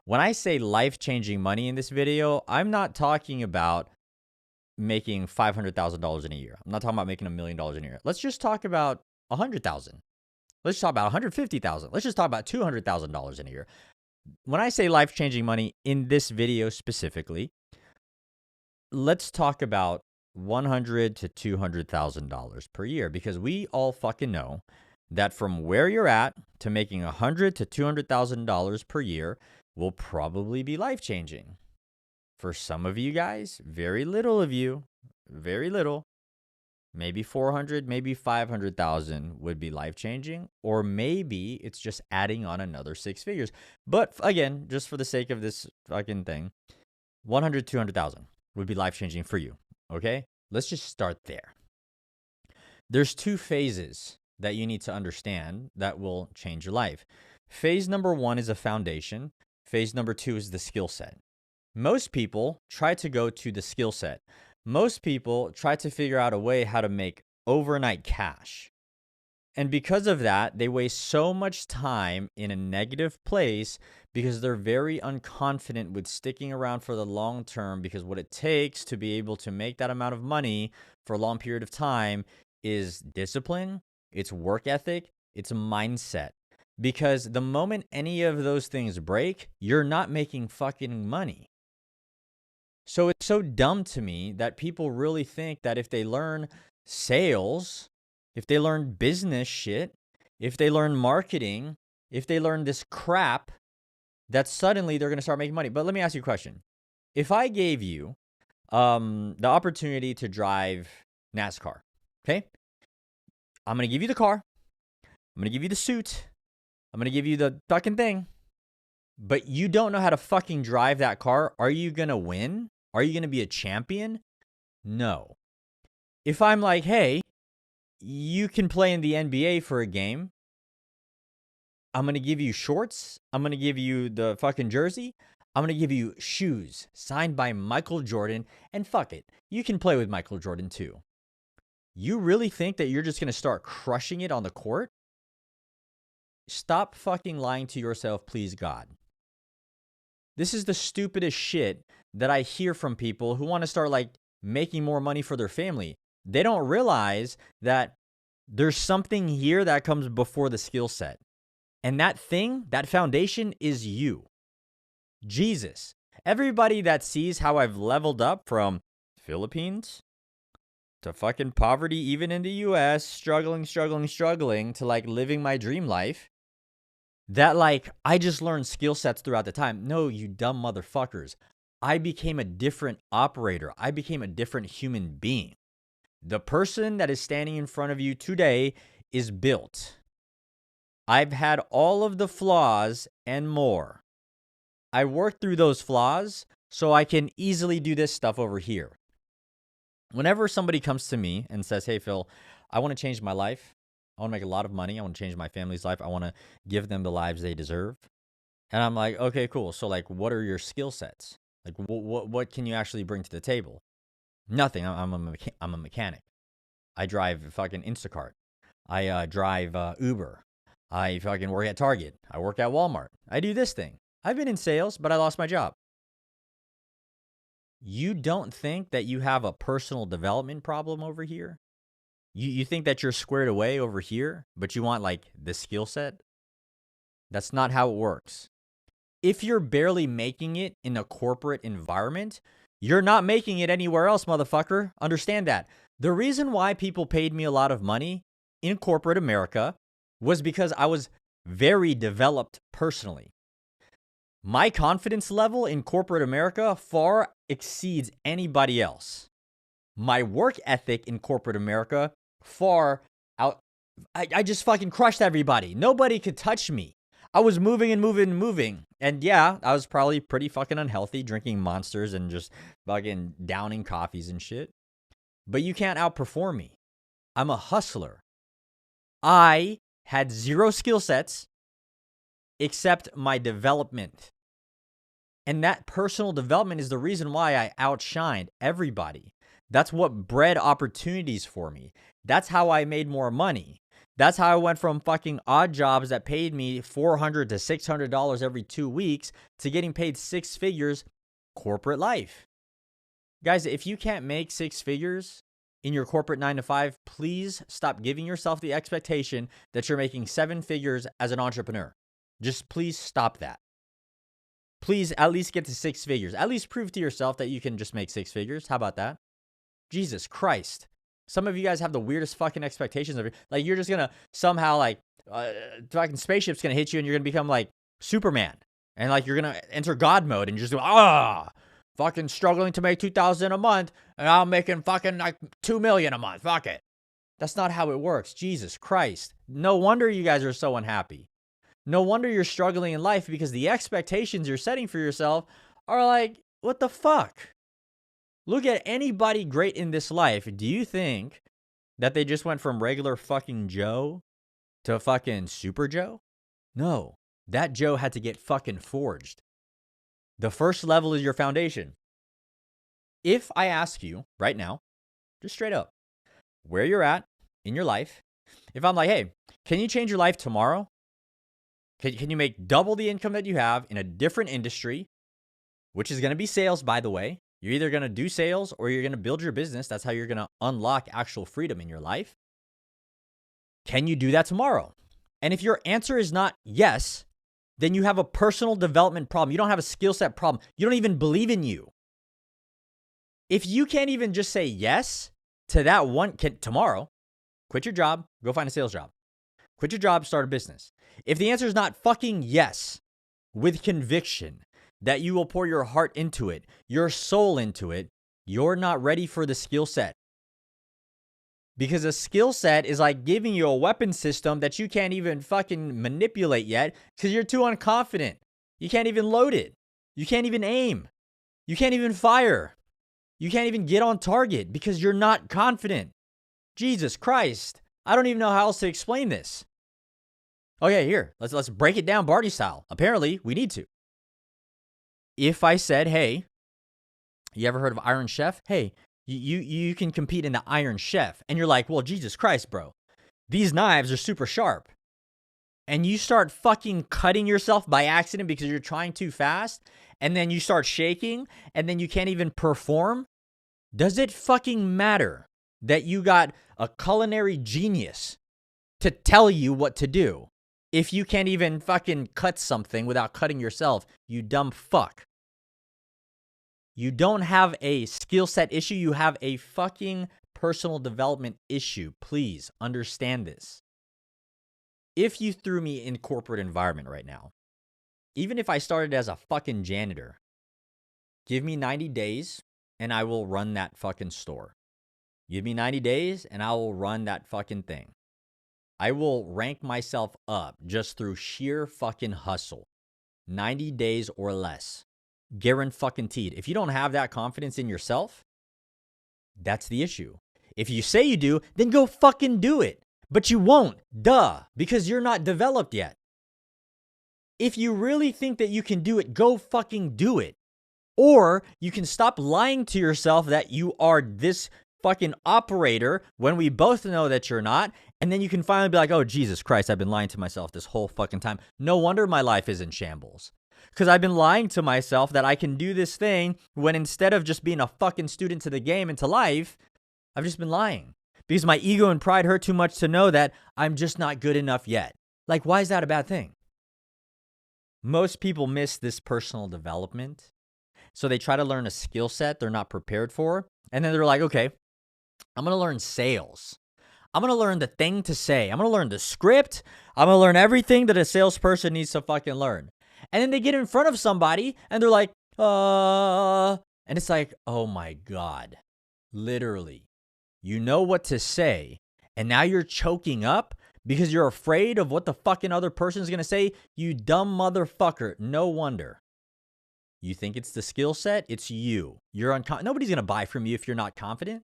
When I say life-changing money in this video, I'm not talking about making $500,000 in a year. I'm not talking about making $1 million in a year. Let's just talk about 100,000. Let's talk about 150,000. Let's just talk about $200,000 in a year. When I say life-changing money in this video specifically, let's talk about $100,000 to $200,000 per year, because we all fucking know that from where you're at to making $100,000 to $200,000 per year will probably be life-changing. For some of you guys, very little of you, very little, maybe 400, maybe 500,000 would be life-changing, or maybe it's just adding on another 6 figures. But again, just for the sake of this fucking thing, 100, 200,000 would be life-changing for you, okay? Let's just start there. There's 2 phases that you need to understand that will change your life. Phase number 1 is a foundation. Phase number 2 is the skill set. Most people try to go to the skill set. Most people try to figure out a way how to make overnight cash. And because of that, they waste so much time in a negative place because they're very unconfident with sticking around for the long term, because what it takes to be able to make that amount of money for a long period of time is discipline, it's work ethic, it's mindset. Because the moment any of those things break, you're not making fucking money. So it's so dumb to me that people really think that if they learn sales, if they learn business shit, if they learn marketing, if they learn this crap, that suddenly they're going to start making money. But let me ask you a question. If I gave you the opportunity to drive NASCAR, okay? I'm going to give you the car. I'm going to give you the suit. I'm going to give you the fucking thing. But you don't know how to fucking drive that car. Are you going to win? Are you going to be a champion? No. If I'm like, hey, you can play in the NBA for a game, I'm going to give you shorts. I'm going to give you the fucking jersey. I'm going to give you shoes signed by Michael Jordan. And fuck it, you can play with Michael Jordan too. You really think that you're just going to start crushing it on the court? Stop fucking lying to yourself, please God. This is the stupidest shit that I hear from people who want to start like making more money for their family. They don't realize that there's something here that comes before the skill set. And that thing, that foundation is you. Jesus. Everybody that sees how I've leveled up from Philippines to fucking poverty, even in the US, struggling to like living my dream life, that like I just learned skill sets throughout the time. No, you dumb motherfuckers. I became a different operator. I became a different human being. The person that is standing in front of you today is built. I've had all of the flaws and more. I worked through those flaws so I can easily do this stuff over here. Whenever somebody comes to me and says, hey, Phil, I want to change my life. I want to make a lot of money. I want to change my family's life. I want to give them the lives they deserve. And I'm like, okay, cool. So like, what are your skill sets? Like, what can you actually bring to the table? Nothing. I'm a mechanic. I drive fucking Instacart. I drive Uber. I fucking work at Target. I work at Walmart. I do this thing. I've been in sales, but I lost my job. You don't think that you have a personal development problem over here? You think that you're squared away over here, but you want like the skill set? That's not how it works. If you're barely making it in a corporate environment, you're not making it anywhere else, motherfucker. Understand that. The reason why people paid me a lot of money in corporate America was because I was very developed personally. My confidence level in corporate America far exceeds anybody else. My work ethic in corporate America far out. I just fucking crushed everybody. Nobody could touch me. I was moving and moving and moving. And yeah, I was probably pretty fucking unhealthy, drinking Monsters and just fucking downing coffees and shit. But you can't outperform me. I'm a hustler. I had zero skill sets except my development. And that personal development is the reason why I outshined everybody. That's what bred opportunities for me. That's how I made more money. That's how I went from fucking odd jobs that paid me $400 to $600 every 2 weeks to getting paid 6 figures corporate life. Guys, if you can't make 6 figures in your corporate 9 to 5, please stop giving yourself the expectation that you're making 7 figures as an entrepreneur. Just please stop that. Please at least get to 6 figures. At least prove to yourself that you can just make 6 figures. How about that? Jesus Christ. Some of you guys have the weirdest fucking expectations of it. Like, you're just going to somehow, like, fucking spaceship's going to hit you and you're going to become, like, Superman. And, like, you're going to enter God mode and just go, fucking struggling to make $2,000 a month and I'm making fucking, like, $2 million a month. Fuck it. That's not how it works. Jesus Christ. No wonder you guys are so unhappy. No wonder you're struggling in life, because the expectations you're setting for yourself are like, what the fuck? Look at anybody great in this life. Do you think that they just went from regular fucking Joe to fucking Super Joe? No, that Joe had to get fucking forged. The first level is your foundation. If I ask you right now, just straight up, where you're at in your life, if I'm like, hey, can you change your life tomorrow? Can you make double the income that you have in a different industry, which is going to be sales, by the way? You're either going to do sales or you're going to build your business. That's how you're going to unlock actual freedom in your life. Can you do that tomorrow? And if your answer is not yes, then you have a personal development problem. You don't have a skill set problem. You don't even believe in you. If you can't even just say yes to that one, tomorrow, quit your job, go find a sales job. Quit your job, start a business. If the answer is not fucking yes, with conviction, that you will pour your heart into it, your soul into it, you're not ready for the skill set. Because a skill set is like giving you a weapon system that you can't even fucking manipulate yet because you're too unconfident. You can't even load it. You can't even aim. You can't even fire. You can't even get on target because you're not confident. Jesus Christ. I don't even know how else to explain this. Okay, here, let's break it down Barney style. Apparently, we need to. If I said, hey, you ever heard of Iron Chef? Hey, you can compete in the Iron Chef. And you're like, well, Jesus Christ, bro. These knives are super sharp. And you start fucking cutting yourself by accident because you're trying too fast. And then you start shaking. And then you can't even perform. Does it fucking matter that you got a culinary genius to tell you what to do if you can't even fucking cut something without cutting yourself, you dumb fuck? You don't have a skill set issue. You have a fucking personal development issue. Please understand this. If you threw me in corporate environment right now, even if I started as a fucking janitor, give me 90 days and I will run that fucking store. Give me 90 days and I will run that fucking thing. I will rank myself up just through sheer fucking hustle. 90 days or less. Guaranteed. If you don't have that confidence in yourself, that's the issue. If you say you do, then go fucking do it. But you won't. Duh. Because you're not developed yet. If you really think that you can do it, go fucking do it. Or you can stop lying to yourself that you are this fucking operator when we both know that you're not. And then you can finally be like, oh, Jesus Christ, I've been lying to myself this whole fucking time. No wonder my life is in shambles. Because I've been lying to myself that I can do this thing when instead of just being a fucking student to the game and to life, I've just been lying. Because my ego and pride hurt too much to know that I'm just not good enough yet. Like, why is that a bad thing? Most people miss this personal development. So they try to learn a skill set they're not prepared for. And then they're like, okay, I'm going to learn sales. I'm going to learn the thing to say. I'm going to learn the script. I'm going to learn everything that a salesperson needs to fucking learn. And then they get in front of somebody and they're like, and it's like, oh my God, literally, you know what to say. And now you're choking up because you're afraid of what the fucking other person's going to say. You dumb motherfucker. No wonder. You think it's the skill set? It's you. Nobody's going to buy from you if you're not confident.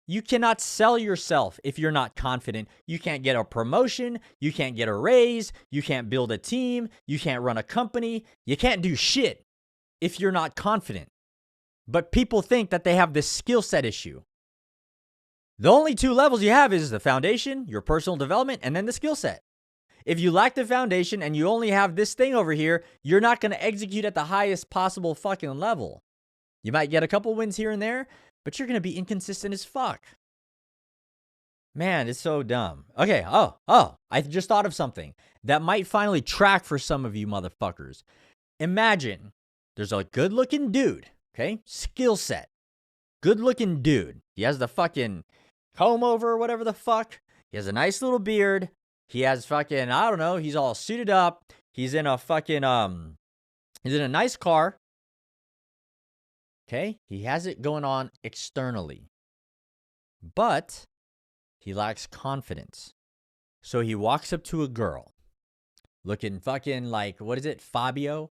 You cannot sell yourself if you're not confident. You can't get a promotion. You can't get a raise. You can't build a team. You can't run a company. You can't do shit if you're not confident. But people think that they have this skill set issue. The only 2 levels you have is the foundation, your personal development, and then the skill set. If you lack the foundation and you only have this thing over here, you're not going to execute at the highest possible fucking level. You might get a couple wins here and there, but you're going to be inconsistent as fuck. Man, it's so dumb. Okay, I just thought of something that might finally track for some of you motherfuckers. Imagine there's a good-looking dude, okay? Skill set. Good-looking dude. He has the fucking comb over or whatever the fuck. He has a nice little beard. He has fucking, I don't know, he's all suited up. He's in a fucking, he's in a nice car. Okay? He has it going on externally. But he lacks confidence. So he walks up to a girl looking fucking like, what is it, Fabio?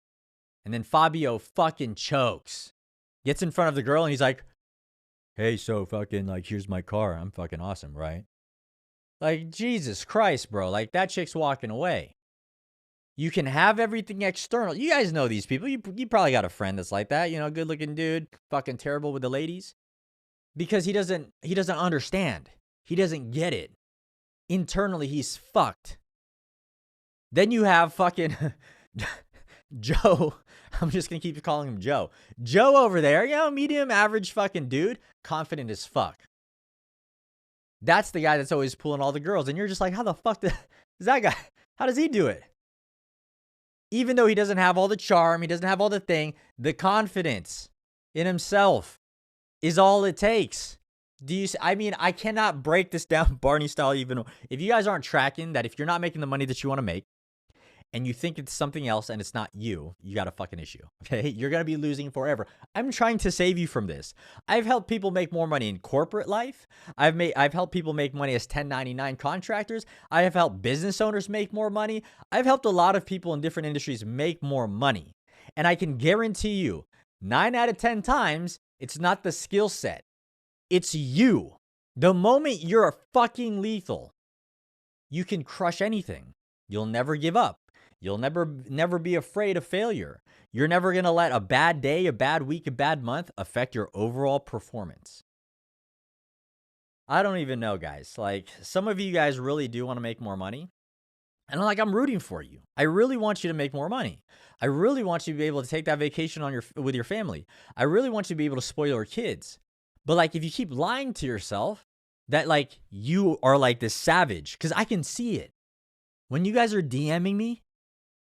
And then Fabio fucking chokes. Gets in front of the girl and he's like, hey, so fucking, like, here's my car. I'm fucking awesome, right? Like, Jesus Christ, bro. Like, that chick's walking away. You can have everything external. You guys know these people. You probably got a friend that's like that. You know, good-looking dude, fucking terrible with the ladies. Because he doesn't understand. He doesn't get it. Internally, he's fucked. Then you have fucking Joe. I'm just going to keep calling him Joe. Joe over there, you know, medium, average fucking dude, confident as fuck. That's the guy that's always pulling all the girls. And you're just like, how the fuck is that guy? How does he do it? Even though he doesn't have all the charm, he doesn't have all the thing, the confidence in himself is all it takes. I mean, I cannot break this down Barney style even. If you guys aren't tracking that, if you're not making the money that you want to make, and you think it's something else and it's not you, you got a fucking issue, okay? You're going to be losing forever. I'm trying to save you from this. I've helped people make more money in corporate life. I've helped people make money as 1099 contractors. I have helped business owners make more money. I've helped a lot of people in different industries make more money. And I can guarantee you, 9 out of 10 times, it's not the skill set. It's you. The moment you're fucking lethal, you can crush anything. You'll never give up. You'll never be afraid of failure. You're never going to let a bad day, a bad week, a bad month affect your overall performance. I don't even know, guys. Like, some of you guys really do want to make more money. And I'm rooting for you. I really want you to make more money. I really want you to be able to take that vacation with your family. I really want you to be able to spoil your kids. But like, if you keep lying to yourself that like you are like this savage, because I can see it. When you guys are DMing me,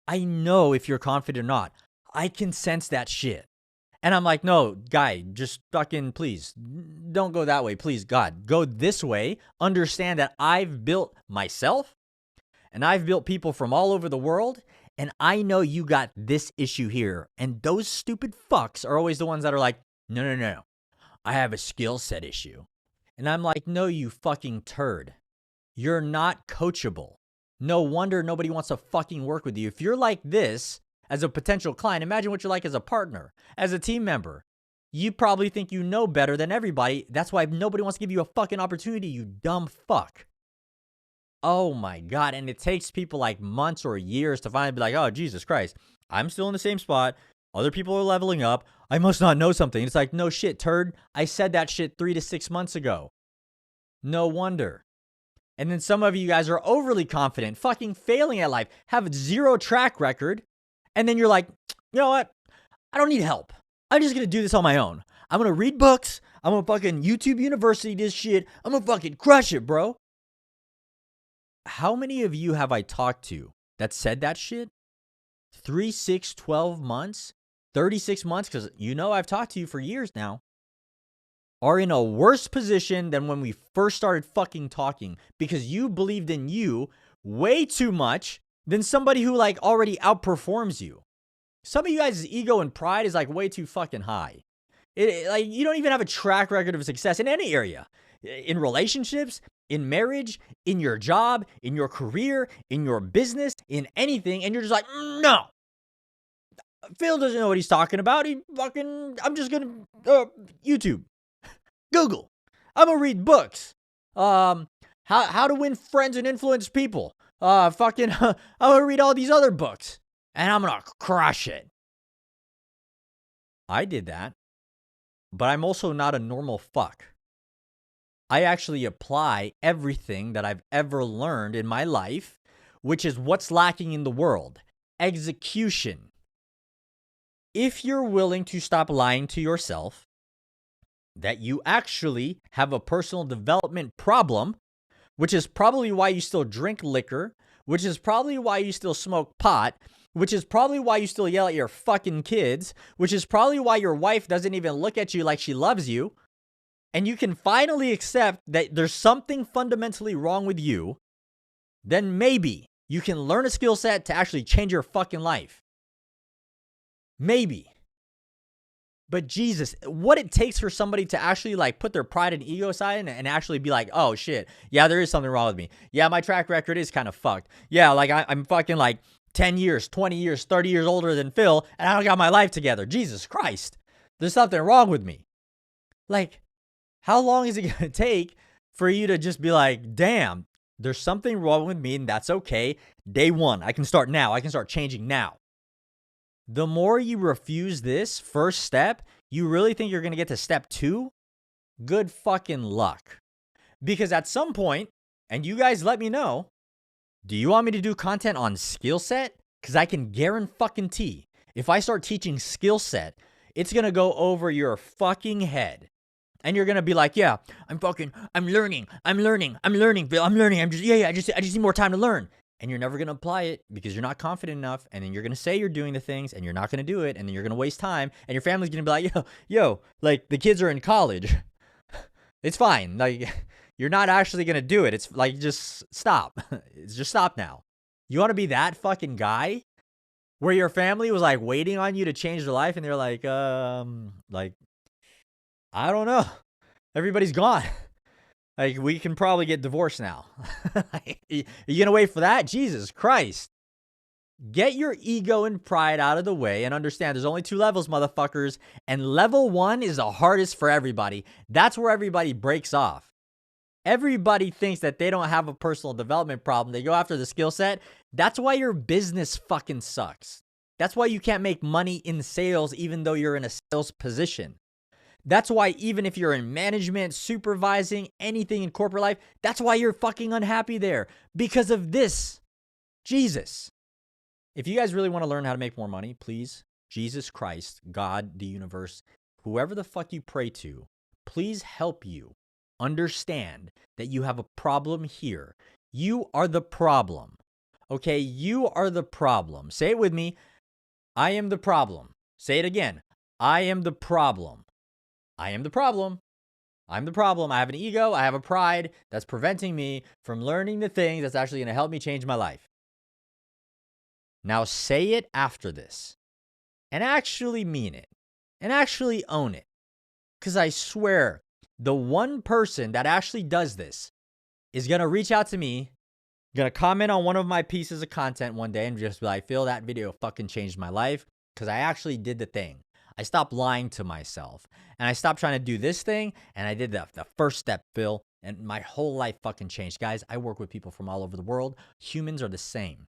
I know if you're confident or not. I can sense that shit. And I'm like, no, guy, just fucking please, don't go that way. Please, God, go this way. Understand that I've built myself and I've built people from all over the world. And I know you got this issue here. And those stupid fucks are always the ones that are like, no. I have a skill set issue. And I'm like, no, you fucking turd. You're not coachable. No wonder nobody wants to fucking work with you. If you're like this as a potential client, imagine what you're like as a partner, as a team member. You probably think you know better than everybody. That's why nobody wants to give you a fucking opportunity, you dumb fuck. Oh my God. And it takes people like months or years to finally be like, oh, Jesus Christ, I'm still in the same spot. Other people are leveling up. I must not know something. It's like, no shit, turd. I said that shit 3 to 6 months ago. No wonder. And then some of you guys are overly confident, fucking failing at life, have 0 track record. And then you're like, you know what? I don't need help. I'm just going to do this on my own. I'm going to read books. I'm going to fucking YouTube University this shit. I'm going to fucking crush it, bro. How many of you have I talked to that said that shit? 3, 6, 12 months, 36 months, because you know I've talked to you for years now, are in a worse position than when we first started fucking talking because you believed in you way too much than somebody who like already outperforms you. Some of you guys' ego and pride is like way too fucking high. Like you don't even have a track record of success in any area. In relationships, in marriage, in your job, in your career, in your business, in anything, and you're just like, no. Phil doesn't know what he's talking about. I'm just gonna YouTube. Google. I'm gonna read books. How to win friends and influence people. I'm gonna read all these other books. And I'm gonna crush it. I did that. But I'm also not a normal fuck. I actually apply everything that I've ever learned in my life, which is what's lacking in the world: execution. If you're willing to stop lying to yourself that you actually have a personal development problem, which is probably why you still drink liquor, which is probably why you still smoke pot, which is probably why you still yell at your fucking kids, which is probably why your wife doesn't even look at you like she loves you, and you can finally accept that there's something fundamentally wrong with you, then maybe you can learn a skill set to actually change your fucking life. Maybe. But Jesus, what it takes for somebody to actually like put their pride and ego aside and actually be like, oh shit, yeah, there is something wrong with me. Yeah, my track record is kind of fucked. Yeah, like I'm fucking like 10 years, 20 years, 30 years older than Phil, and I don't got my life together. Jesus Christ, there's something wrong with me. Like, how long is it going to take for you to just be like, damn, there's something wrong with me and that's okay. Day one, I can start now. I can start changing now. The more you refuse this first step, you really think you're going to get to step 2? Good fucking luck. Because at some point, and you guys let me know, do you want me to do content on skill set? Because I can guarantee if I start teaching skill set, it's going to go over your fucking head. And you're going to be like, yeah, I'm learning, Bill, I'm learning. I just need more time to learn. And you're never going to apply it because you're not confident enough. And then you're going to say you're doing the things and you're not going to do it. And then you're going to waste time. And your family's going to be like, yo, like the kids are in college. It's fine. Like, you're not actually going to do it. It's like, just stop. Just stop now. You want to be that fucking guy where your family was like waiting on you to change their life. And they're like, I don't know. Everybody's gone. Like, we can probably get divorced now. You gonna wait for that? Jesus Christ. Get your ego and pride out of the way and understand there's only 2 levels, motherfuckers. And level 1 is the hardest for everybody. That's where everybody breaks off. Everybody thinks that they don't have a personal development problem. They go after the skill set. That's why your business fucking sucks. That's why you can't make money in sales even though you're in a sales position. That's why even if you're in management, supervising, anything in corporate life, that's why you're fucking unhappy there. Because of this. Jesus. If you guys really want to learn how to make more money, please, Jesus Christ, God, the universe, whoever the fuck you pray to, please help you understand that you have a problem here. You are the problem. Okay, you are the problem. Say it with me. I am the problem. Say it again. I am the problem. I am the problem. I'm the problem. I have an ego. I have a pride that's preventing me from learning the thing that's actually going to help me change my life. Now say it after this and actually mean it and actually own it. Because I swear, the one person that actually does this is going to reach out to me, going to comment on one of my pieces of content one day and just be like, Phil, that video fucking changed my life because I actually did the thing. I stopped lying to myself and I stopped trying to do this thing and I did the first step, Phil, and my whole life fucking changed. Guys, I work with people from all over the world. Humans are the same.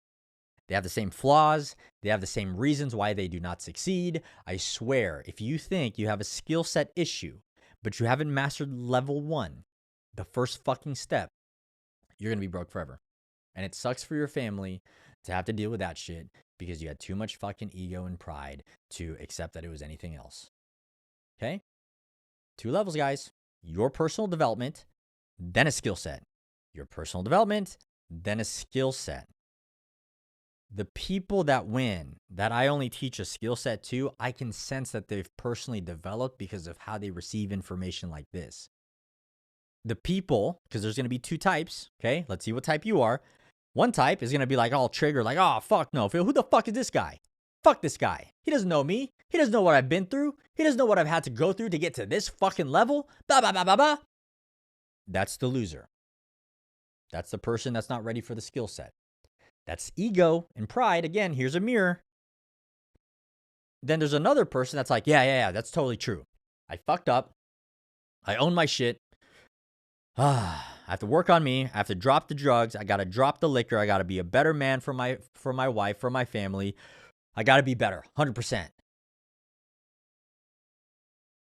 They have the same flaws. They have the same reasons why they do not succeed. I swear, if you think you have a skill set issue, but you haven't mastered level 1, the first fucking step, you're going to be broke forever. And it sucks for your family to have to deal with that shit because you had too much fucking ego and pride to accept that it was anything else. Okay? 2 levels, guys. Your personal development, then a skill set. Your personal development, then a skill set. The people that win, that I only teach a skill set to, I can sense that they've personally developed because of how they receive information like this. The people, because there's going to be 2 types, okay? Let's see what type you are. One type is going to be like all triggered, like, oh, fuck no, Phil, who the fuck is this guy? Fuck this guy. He doesn't know me. He doesn't know what I've been through. He doesn't know what I've had to go through to get to this fucking level. Blah, blah, blah, blah, blah. That's the loser. That's the person that's not ready for the skill set. That's ego and pride. Again, here's a mirror. Then there's another person that's like, yeah, that's totally true. I fucked up. I own my shit. I have to work on me. I have to drop the drugs. I got to drop the liquor. I got to be a better man for my wife, for my family. I got to be better, 100%.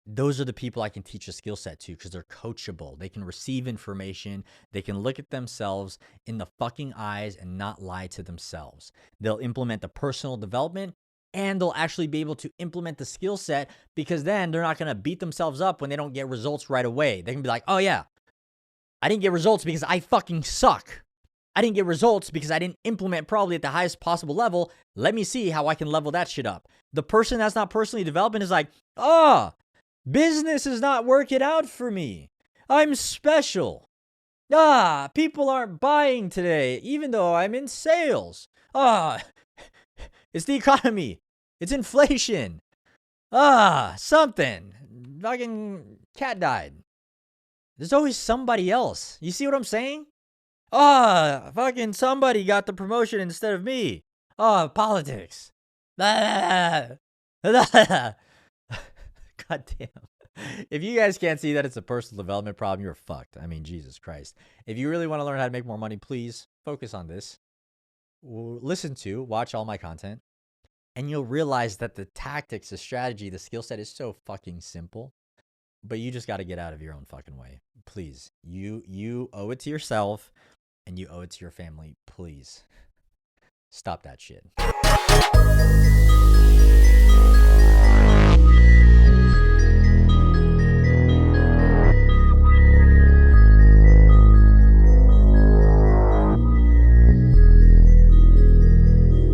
those are the people I can teach a skill set to because they're coachable. They can receive information. They can look at themselves in the fucking eyes and not lie to themselves. They'll implement the personal development and they'll actually be able to implement the skill set because then they're not going to beat themselves up when they don't get results right away. They can be like, oh yeah, I didn't get results because I fucking suck. I didn't get results because I didn't implement probably at the highest possible level. Let me see how I can level that shit up. The person that's not personally developing is like, oh, business is not working out for me. I'm special. People aren't buying today, even though I'm in sales. It's the economy. It's inflation. Something. Fucking cat died. There's always somebody else. You see what I'm saying? Fucking somebody got the promotion instead of me. Politics. God damn. If you guys can't see that it's a personal development problem, you're fucked. I mean, Jesus Christ. If you really want to learn how to make more money, please focus on this. Watch all my content, and you'll realize that the tactics, the strategy, the skill set is so fucking simple, but you just got to get out of your own fucking way. Please. You owe it to yourself, and you owe it to your family. Please stop that shit.